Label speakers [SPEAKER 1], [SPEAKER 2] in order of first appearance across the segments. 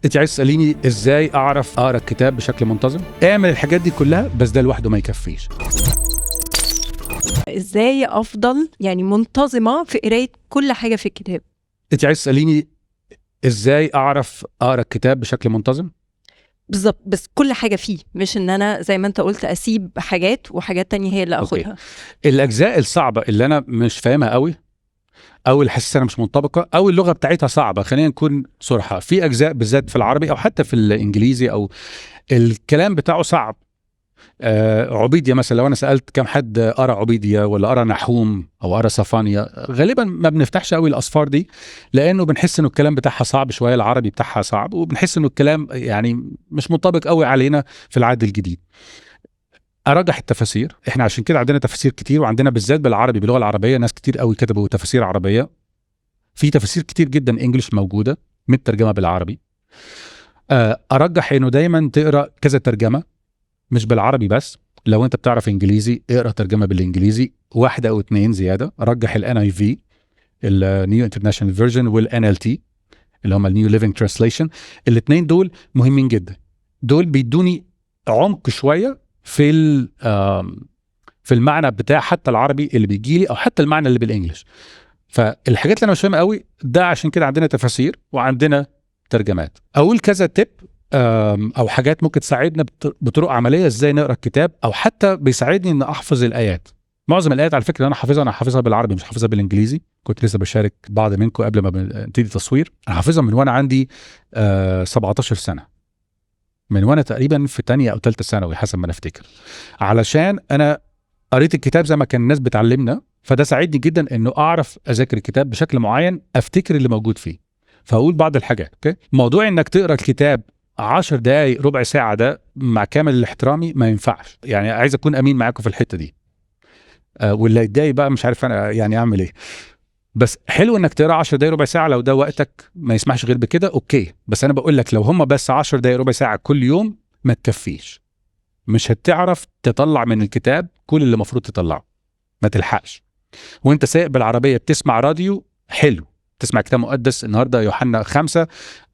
[SPEAKER 1] انت عايز تساليني ازاي اعرف اقرا الكتاب بشكل منتظم؟ اعمل الحاجات دي كلها، بس ده لوحده ما يكفيش.
[SPEAKER 2] ازاي افضل منتظمة في قراية كل حاجة في الكتاب؟
[SPEAKER 1] انت عايز تساليني ازاي اعرف اقرا الكتاب بشكل منتظم؟
[SPEAKER 2] بالظبط، بس كل حاجة فيه، مش ان انا زي ما انت قلت اسيب حاجات وحاجات تانية هي اللي اخدها.
[SPEAKER 1] الاجزاء الصعبه اللي انا مش فاهمها قوي، او اللي حاسس انا مش منطبقه، او اللغه بتاعتها صعبه، خلينا نكون صراحه، في اجزاء بالذات في العربي او حتى في الانجليزي او الكلام بتاعه صعب. عبيدية مثلا، لو انا سالت كم حد قرا عبيدية ولا قرا نحوم او قرا صفانيا، غالبا ما بنفتحش قوي الاصفار دي، لانه بنحس انه الكلام بتاعها صعب شويه، العربي بتاعها صعب، وبنحس انه الكلام مش منطبق قوي علينا في العهد الجديد. ارجح التفاسير، احنا عشان كده عندنا تفاسير كتير، وعندنا بالذات بالعربي باللغه العربيه ناس كتير قوي كتبوا تفاسير عربيه. في تفاسير كتير جدا انجلش موجوده مترجمه بالعربي. ارجح انه دايما تقرا كذا ترجمه، مش بالعربي بس. لو انت بتعرف انجليزي اقرا ترجمه بالانجليزي، واحده او اتنين زياده. رجح NIV، النيو انترناشونال فيرجن، والNLT اللي هم النيو ليفينج ترانسليشن. الاثنين دول مهمين جدا، دول بيدوني عمق شويه في المعنى بتاع حتى العربي اللي بيجي لي، او حتى المعنى اللي بالانجلش. فالحاجات اللي انا مش فاهمها قوي ده، عشان كده عندنا تفاسير وعندنا ترجمات. اقول كذا تip او حاجات ممكن تساعدنا بطرق عمليه ازاي نقرا الكتاب، او حتى بيساعدني ان احفظ الايات. معظم الايات على فكره اللي انا حافظها بالعربي، مش حافظها بالانجليزي. كنت لسه بشارك بعض منكم قبل ما نبتدي تصوير، انا حافظها من وانا عندي 17 سنه، من وانا تقريبا في تانية او ثالثه ثانوي حسب ما انا افتكر، علشان انا قريت الكتاب زي ما كان الناس بتعلمنا. فده ساعدني جدا انه اعرف اذاكر الكتاب بشكل معين، افتكر اللي موجود فيه. فاقول بعض الحاجات. اوكي، موضوع انك تقرا الكتاب 10 دقائق ربع ساعه ده مع كامل الاحترامي ما ينفعش. عايز اكون امين معاكم في الحته دي. واللي يتضايق بقى مش عارف انا اعمل ايه. بس حلو انك تقرا 10 دقائق ربع ساعه لو ده وقتك ما يسمحش غير بكده، اوكي. بس انا بقول لك لو هم بس 10 دقائق ربع ساعه كل يوم ما تكفيش. مش هتعرف تطلع من الكتاب كل اللي المفروض تطلعه، ما تلحقش. وانت سايق بالعربيه بتسمع راديو، حلو، تسمع كتاب مقدس. النهارده يوحنا 5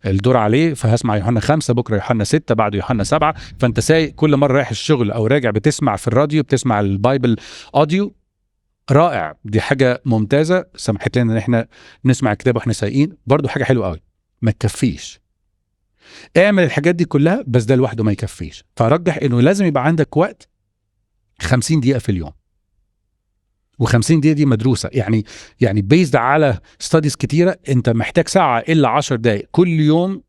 [SPEAKER 1] الدور عليه، فهسمع يوحنا 5، بكره يوحنا 6، بعده يوحنا 7. فانت سايق كل مره رايح الشغل او راجع بتسمع في الراديو، بتسمع البايبل اوديو، رائع. دي حاجه ممتازه، سمحت لنا ان احنا نسمع الكتاب واحنا سايقين، برضو حاجه حلوه قوي. ما تكفيش. اعمل الحاجات دي كلها، بس ده لوحده ما يكفيش. فرجح انه لازم يبقى عندك وقت 50 دقيقه في اليوم. و50 دقيقة دي مدروسة، يعني بيزد على ستاديز كتيرة. انت محتاج ساعة إلا 10 دقايق كل يوم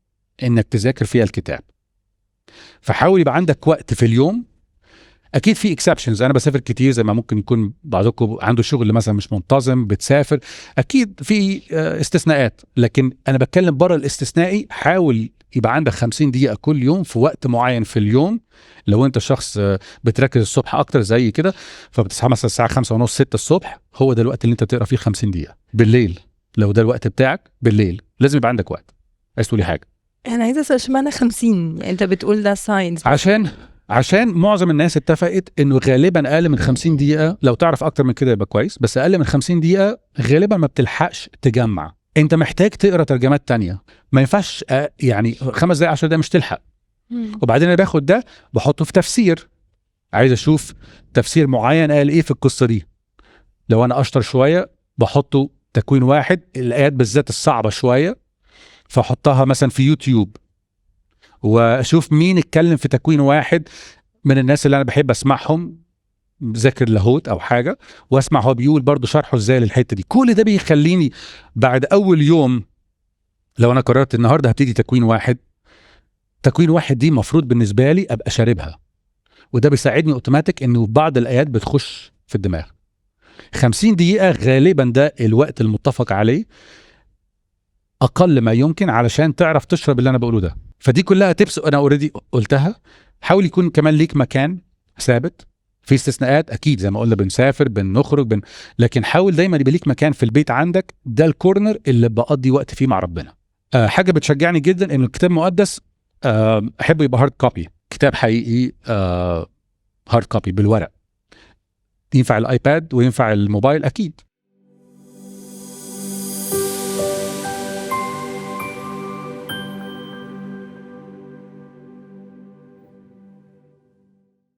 [SPEAKER 1] انك تذاكر فيها الكتاب. فحاول يبقى عندك وقت في اليوم. اكيد في اكسبشنز، انا بسافر كتير زي ما ممكن يكون بعضكم عنده شغل مثلا مش منتظم بتسافر، اكيد في استثناءات، لكن انا بتكلم بره الاستثنائي. حاول يبقى عندك 50 دقيقة كل يوم في وقت معين في اليوم. لو انت شخص بتركز الصبح اكتر زي كده، فبتصحى مثلا الساعة 5:30 6 الصبح، هو ده الوقت اللي انت تقرا فيه 50 دقيقة. بالليل لو ده الوقت بتاعك بالليل لازم يبقى عندك وقت. عايز تقولي حاجة؟
[SPEAKER 2] انا عايزة اسأل اشمعنى 50؟ انت بتقول ده ساينس.
[SPEAKER 1] عشان معظم الناس اتفقت انه غالبا اقل من 50 دقيقة، لو تعرف اكتر من كده يبقى كويس، بس اقل من 50 دقيقة غالبا ما بتلحقش تجمع. انت محتاج تقرا ترجمات تانية، ما ينفعش 5 دقايق 10 دقايق مش تلحق. وبعدين انا باخد ده بحطه في تفسير، عايز اشوف تفسير معين قال ايه في القصة دي. لو انا اشطر شوية بحطه تكوين واحد، الايات بالذات الصعبة شوية فحطها مثلا في يوتيوب، واشوف مين اتكلم في تكوين واحد من الناس اللي انا بحب اسمعهم، ذاكر لاهوت او حاجه، واسمع هو بيقول برضو شرحه ازاي للحته دي. كل ده بيخليني بعد اول يوم، لو انا قررت النهارده هبتدي تكوين واحد دي مفروض بالنسبه لي ابقى شاربها، وده بيساعدني اوتوماتيك انه بعض الايات بتخش في الدماغ. 50 دقيقه غالبا ده الوقت المتفق عليه، اقل ما يمكن علشان تعرف تشرب اللي انا بقوله ده. فدي كلها تبس انا اوريدي قلتها. حاول يكون كمان ليك مكان ثابت. في استثناءات اكيد زي ما قلنا، بنسافر بنخرج لكن حاول دايما يبقى ليك مكان في البيت عندك، ده الكورنر اللي بقضي وقت فيه مع ربنا. حاجه بتشجعني جدا انه الكتاب المقدس احبه يبقى هارد كوبي، كتاب حقيقي هارد كوبي بالورق. ينفع الايباد وينفع الموبايل اكيد،